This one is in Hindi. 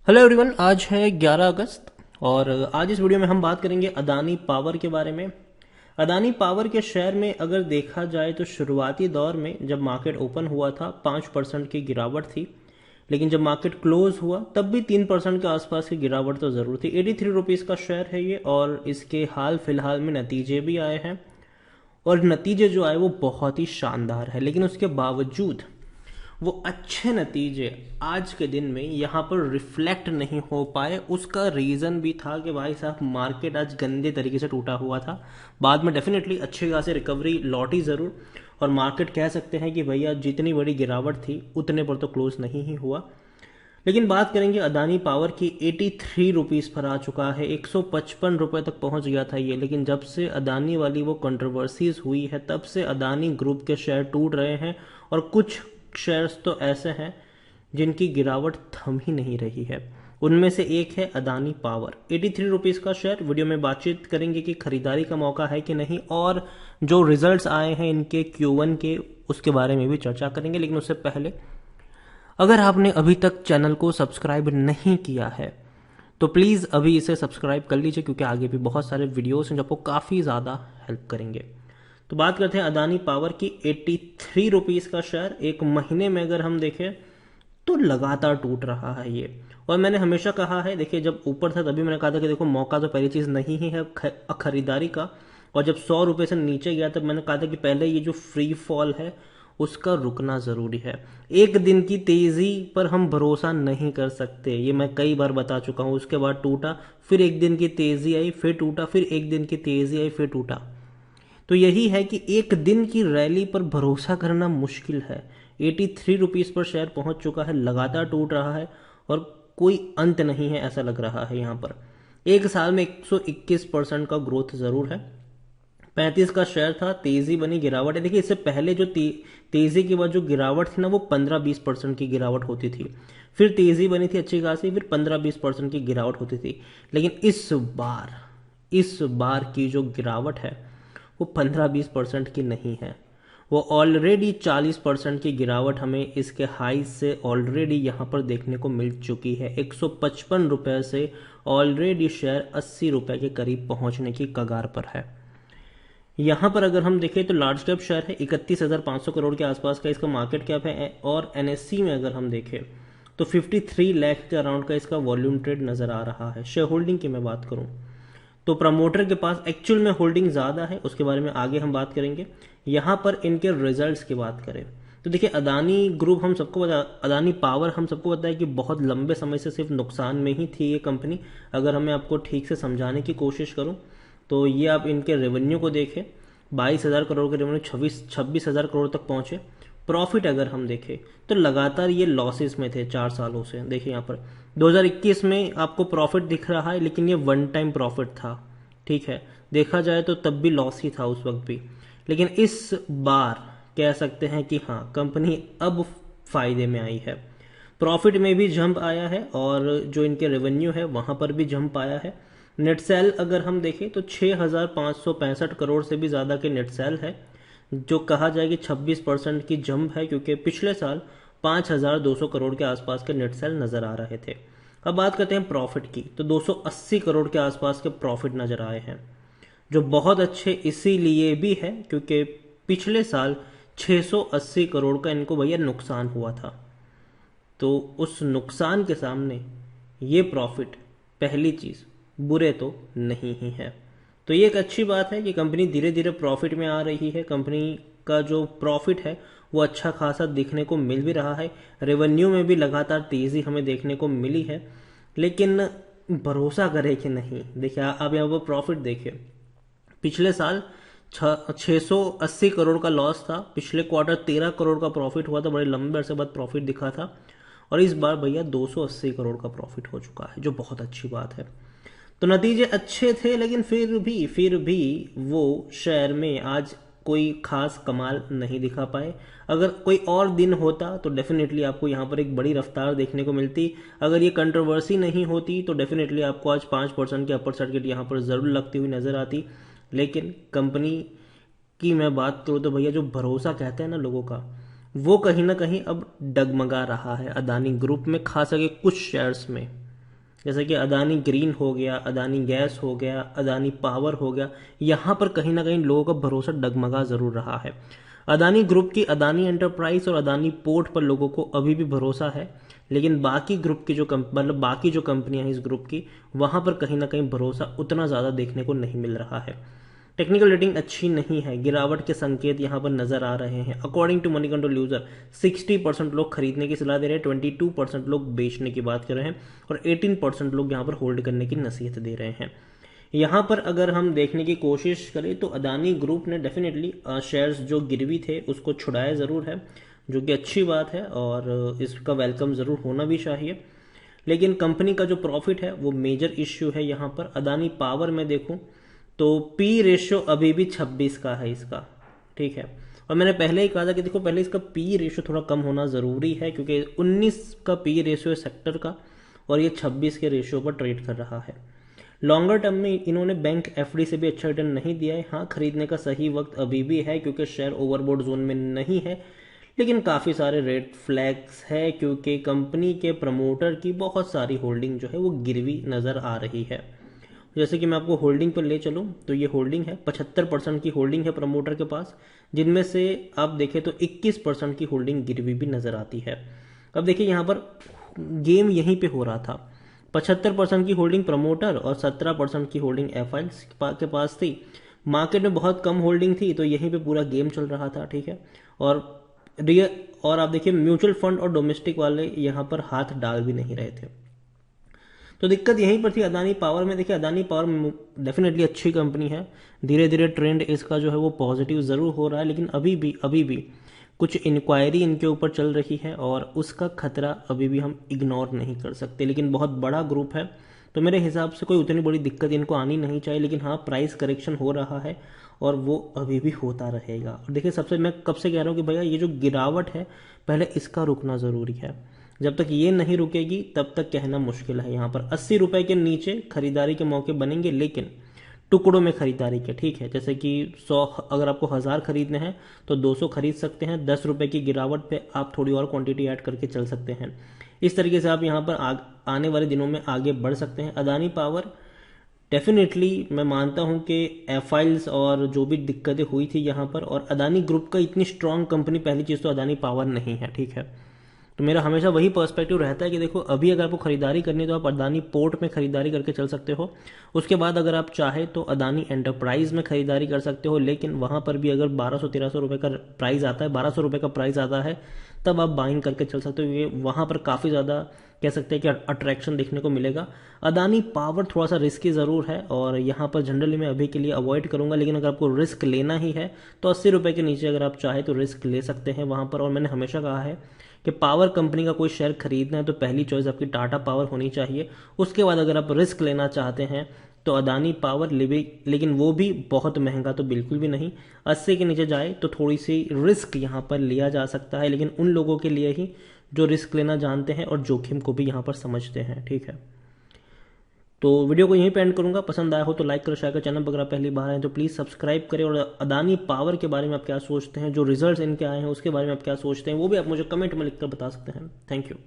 हेलो एवरीवन, आज है 11 अगस्त और आज इस वीडियो में हम बात करेंगे अदानी पावर के बारे में। अदानी पावर के शेयर में अगर देखा जाए तो शुरुआती दौर में जब मार्केट ओपन हुआ था 5% की गिरावट थी, लेकिन जब मार्केट क्लोज हुआ तब भी 3% के आसपास की गिरावट तो ज़रूर थी। 83 रुपीज़ का शेयर है ये और इसके हाल फिलहाल में नतीजे भी आए हैं और नतीजे जो आए वो बहुत ही शानदार है। लेकिन उसके बावजूद वो अच्छे नतीजे आज के दिन में यहाँ पर रिफ्लेक्ट नहीं हो पाए। उसका रीज़न भी था कि भाई साहब मार्केट आज गंदे तरीके से टूटा हुआ था। बाद में डेफिनेटली अच्छी खासी रिकवरी लौटी ज़रूर और मार्केट कह सकते हैं कि भैया जितनी बड़ी गिरावट थी उतने पर तो क्लोज नहीं ही हुआ। लेकिन बात करेंगे अदानी पावर की, 83 रुपीज़ पर आ चुका है। 155 रुपये तक पहुंच गया था ये, लेकिन जब से अदानी वाली वो कंट्रोवर्सीज हुई है तब से अदानी ग्रुप के शेयर टूट रहे हैं और कुछ शेयर्स तो ऐसे हैं जिनकी गिरावट थम ही नहीं रही है। उनमें से एक है अदानी पावर। 83 रुपीज़ का शेयर। वीडियो में बातचीत करेंगे कि खरीदारी का मौका है कि नहीं और जो रिजल्ट्स आए हैं इनके Q1 के उसके बारे में भी चर्चा करेंगे। लेकिन उससे पहले अगर आपने अभी तक चैनल को सब्सक्राइब नहीं किया है तो प्लीज़ अभी इसे सब्सक्राइब कर लीजिए, क्योंकि आगे भी बहुत सारे वीडियोस हैं जो आपको काफ़ी ज़्यादा हेल्प करेंगे। तो बात करते हैं अदानी पावर की। 83 रुपीज़ का शेयर एक महीने में अगर हम देखें तो लगातार टूट रहा है ये। और मैंने हमेशा कहा है, देखिए जब ऊपर था तभी मैंने कहा था कि देखो मौका तो पहली चीज़ नहीं ही है खरीदारी का। और जब 100 रुपये से नीचे गया तब मैंने कहा था कि पहले ये जो फ्री फॉल है उसका रुकना ज़रूरी है। एक दिन की तेज़ी पर हम भरोसा नहीं कर सकते, ये मैं कई बार बता चुका हूँ। उसके बाद टूटा, फिर एक दिन की तेज़ी आई, फिर टूटा, फिर एक दिन की तेज़ी आई, फिर टूटा। तो यही है कि एक दिन की रैली पर भरोसा करना मुश्किल है। 83 रुपीज़ पर शेयर पहुंच चुका है, लगातार टूट रहा है और कोई अंत नहीं है ऐसा लग रहा है। यहाँ पर एक साल में 121% का ग्रोथ ज़रूर है। 35 का शेयर था, तेजी बनी, गिरावट है। देखिए इससे पहले जो तेजी के बाद जो गिरावट थी ना वो 15-20% की गिरावट होती थी, फिर तेजी बनी थी अच्छी खासी, फिर 15-20% की गिरावट होती थी। लेकिन इस बार की जो गिरावट है वो 15-20% की नहीं है, वो ऑलरेडी 40% की गिरावट हमें इसके हाई से ऑलरेडी यहाँ पर देखने को मिल चुकी है। 155 रुपये से ऑलरेडी शेयर 80 रुपये के करीब पहुँचने की कगार पर है। यहाँ पर अगर हम देखें तो लार्ज कैप शेयर है, 31,500 करोड़ के आसपास का इसका मार्केट कैप है। और एनएससी में अगर हम देखें तो 53 लाख के अराउंड का इसका वॉल्यूम ट्रेड नजर आ रहा है। शेयर होल्डिंग की मैं बात करूं तो प्रमोटर के पास एक्चुअल में होल्डिंग ज़्यादा है, उसके बारे में आगे हम बात करेंगे। यहाँ पर इनके रिजल्ट्स की बात करें तो देखिए अदानी ग्रुप हम सबको अदानी पावर हम सबको पता है कि बहुत लंबे समय से सिर्फ नुकसान में ही थी ये कंपनी। अगर हमें आपको ठीक से समझाने की कोशिश करूं तो ये आप इनके रेवेन्यू को देखें, 22,000 करोड़ के रेवेन्यू 26,000 करोड़ तक पहुंचे। प्रॉफिट अगर हम देखें तो लगातार ये लॉसेस में थे 4 सालों से। देखिए यहाँ पर 2021 में आपको प्रॉफिट दिख रहा है, लेकिन ये वन टाइम प्रॉफिट था, ठीक है। देखा जाए तो तब भी लॉस ही था उस वक्त भी। लेकिन इस बार कह सकते हैं कि हाँ कंपनी अब फायदे में आई है। प्रॉफिट में भी जंप आया है और जो इनके रेवेन्यू है वहां पर भी जंप आया है। नेट सेल अगर हम देखें तो 6,565 करोड़ से भी ज़्यादा के नेट सेल है, जो कहा जाए कि 26% की जंप है, क्योंकि पिछले साल 5,200 करोड़ के आसपास के नेट सेल नज़र आ रहे थे। अब बात करते हैं प्रॉफिट की, तो 280 करोड़ के आसपास के प्रॉफिट नज़र आए हैं, जो बहुत अच्छे इसीलिए भी है क्योंकि पिछले साल 680 करोड़ का इनको भैया नुकसान हुआ था। तो उस नुकसान के सामने ये प्रॉफिट पहली चीज़ बुरे तो नहीं ही है। तो ये एक अच्छी बात है कि कंपनी धीरे धीरे प्रॉफिट में आ रही है। कंपनी का जो प्रॉफिट है वो अच्छा खासा दिखने को मिल भी रहा है। रेवेन्यू में भी लगातार तेज़ी हमें देखने को मिली है। लेकिन भरोसा करें कि नहीं, देखिए आप यहाँ पर प्रॉफिट देखिए, पिछले साल 680 करोड़ का लॉस था, पिछले क्वार्टर 13 करोड़ का प्रॉफिट हुआ था, बड़े लंबे अरसे बाद प्रॉफिट दिखा था। और इस बार भैया 280 करोड़ का प्रॉफिट हो चुका है, जो बहुत अच्छी बात है। तो नतीजे अच्छे थे, लेकिन फिर भी वो शेयर में आज कोई खास कमाल नहीं दिखा पाए। अगर कोई और दिन होता तो डेफिनेटली आपको यहाँ पर एक बड़ी रफ्तार देखने को मिलती। अगर ये कंट्रोवर्सी नहीं होती तो डेफिनेटली आपको आज 5% की अपर सर्किट यहाँ पर ज़रूर लगती हुई नज़र आती। लेकिन कंपनी की मैं बात करूँ तो भैया जो भरोसा कहते हैं ना लोगों का, वो कहीं ना कहीं अब डगमगा रहा है अदानी ग्रुप में, खास करके कुछ शेयर्स में। जैसे कि अदानी ग्रीन हो गया, अदानी गैस हो गया, अदानी पावर हो गया, यहाँ पर कहीं ना कहीं लोगों का भरोसा डगमगा जरूर रहा है। अदानी ग्रुप की अदानी एंटरप्राइज और अदानी पोर्ट पर लोगों को अभी भी भरोसा है, लेकिन बाकी ग्रुप की जो मतलब बाकी जो कंपनियां हैं इस ग्रुप की, वहां पर कहीं ना कहीं भरोसा उतना ज़्यादा देखने को नहीं मिल रहा है। टेक्निकल रेटिंग अच्छी नहीं है, गिरावट के संकेत यहां पर नजर आ रहे हैं। According to Moneycontrol user 60% लोग खरीदने की सलाह दे रहे हैं, 22% लोग बेचने की बात कर रहे हैं और 18% लोग यहां पर होल्ड करने की नसीहत दे रहे हैं। यहां पर अगर हम देखने की कोशिश करें तो अदानी ग्रुप ने डेफिनेटली शेयर्स जो गिरवी थे उसको छुड़ाया जरूर है, जो कि अच्छी बात है और इसका वेलकम जरूर होना भी चाहिए। लेकिन कंपनी का जो प्रॉफिट है वो मेजर इश्यू है। यहाँ पर अदानी पावर में देखूं तो पी रेशियो अभी भी 26 का है इसका, ठीक है। और मैंने पहले ही कहा था कि देखो पहले इसका पी रेशियो थोड़ा कम होना ज़रूरी है, क्योंकि 19 का पी रेशियो है सेक्टर का और ये 26 के रेशियो पर ट्रेड कर रहा है। लॉन्गर टर्म में इन्होंने बैंक एफडी से भी अच्छा रिटर्न नहीं दिया है। हाँ, खरीदने का सही वक्त अभी भी है क्योंकि शेयर ओवरबोट जोन में नहीं है, लेकिन काफ़ी सारे रेड फ्लैग्स है क्योंकि कंपनी के प्रमोटर की बहुत सारी होल्डिंग जो है वो गिरवी नज़र आ रही है। जैसे कि मैं आपको होल्डिंग पर ले चलूँ तो ये होल्डिंग है 75% की होल्डिंग है प्रमोटर के पास, जिनमें से आप देखें तो 21% की होल्डिंग गिरवी भी नज़र आती है। अब देखिए यहाँ पर गेम यहीं पे हो रहा था, 75% की होल्डिंग प्रमोटर और 17% की होल्डिंग एफआईएल्स के पास थी। मार्केट में बहुत कम होल्डिंग थी तो यहीं पे पूरा गेम चल रहा था, ठीक है। और आप देखिए म्यूचुअल फंड और डोमेस्टिक वाले यहाँ पर हाथ डाल भी नहीं रहे थे। तो दिक्कत यहीं पर थी अदानी पावर में। देखिए अदानी पावर डेफिनेटली अच्छी कंपनी है, धीरे धीरे ट्रेंड इसका जो है वो पॉजिटिव ज़रूर हो रहा है, लेकिन अभी भी कुछ इंक्वायरी इनके ऊपर चल रही है और उसका खतरा अभी भी हम इग्नोर नहीं कर सकते। लेकिन बहुत बड़ा ग्रुप है तो मेरे हिसाब से कोई उतनी बड़ी दिक्कत इनको आनी नहीं चाहिए। लेकिन हाँ, प्राइस करेक्शन हो रहा है और वो अभी भी होता रहेगा। और देखिए सबसे मैं कब से कह रहा हूँ कि भैया ये जो गिरावट है पहले इसका रुकना ज़रूरी है। जब तक ये नहीं रुकेगी तब तक कहना मुश्किल है। यहाँ पर 80 रुपए के नीचे खरीदारी के मौके बनेंगे, लेकिन टुकड़ों में खरीदारी के, ठीक है। जैसे कि 100 अगर आपको 1000 खरीदने हैं तो 200 खरीद सकते हैं। 10 रुपए की गिरावट पे आप थोड़ी और क्वांटिटी ऐड करके चल सकते हैं। इस तरीके से आप यहाँ पर आने वाले दिनों में आगे बढ़ सकते हैं। अदानी पावर डेफिनेटली मैं मानता हूँ कि एफआईएल्स और जो भी दिक्कतें हुई थी यहाँ पर, और अदानी ग्रुप का इतनी स्ट्रांग कंपनी पहली चीज़ तो अदानी पावर नहीं है, ठीक है। तो मेरा हमेशा वही पर्सपेक्टिव रहता है कि देखो अभी अगर आपको खरीदारी करनी है तो आप अदानी पोर्ट में खरीदारी करके चल सकते हो। उसके बाद अगर आप चाहे तो अदानी एंटरप्राइज में खरीदारी कर सकते हो, लेकिन वहां पर भी अगर 1200-1300 रुपए का प्राइस आता है, 1200 रुपए का प्राइस आता है, तब आप बाइंग करके चल सकते हो। ये वहां पर काफ़ी ज़्यादा कह सकते हैं कि अट्रैक्शन देखने को मिलेगा। अदानी पावर थोड़ा सा रिस्की ज़रूर है और यहाँ पर जनरली मैं अभी के लिए अवॉइड करूंगा, लेकिन अगर आपको रिस्क लेना ही है तो 80 रुपए के नीचे अगर आप चाहे तो रिस्क ले सकते हैं वहाँ पर। और मैंने हमेशा कहा है कि पावर कंपनी का कोई शेयर खरीदना है तो पहली चॉइस आपकी टाटा पावर होनी चाहिए। उसके बाद अगर आप रिस्क लेना चाहते हैं तो अदानी पावर, लेकिन वो भी बहुत महंगा तो बिल्कुल भी नहीं। 80 के नीचे जाए तो थोड़ी सी रिस्क यहाँ पर लिया जा सकता है, लेकिन उन लोगों के लिए ही जो रिस्क लेना जानते हैं और जोखिम को भी यहाँ पर समझते हैं, ठीक है। तो वीडियो को यहीं पे एंड करूंगा। पसंद आया हो तो लाइक करो, शेयर करो। चैनल पर अगर आप पहली बार आए तो प्लीज़ सब्सक्राइब करें। और अदानी पावर के बारे में आप क्या सोचते हैं, जो रिजल्ट्स इनके आए हैं उसके बारे में आप क्या सोचते हैं, वो भी आप मुझे कमेंट में लिखकर बता सकते हैं। Thank you.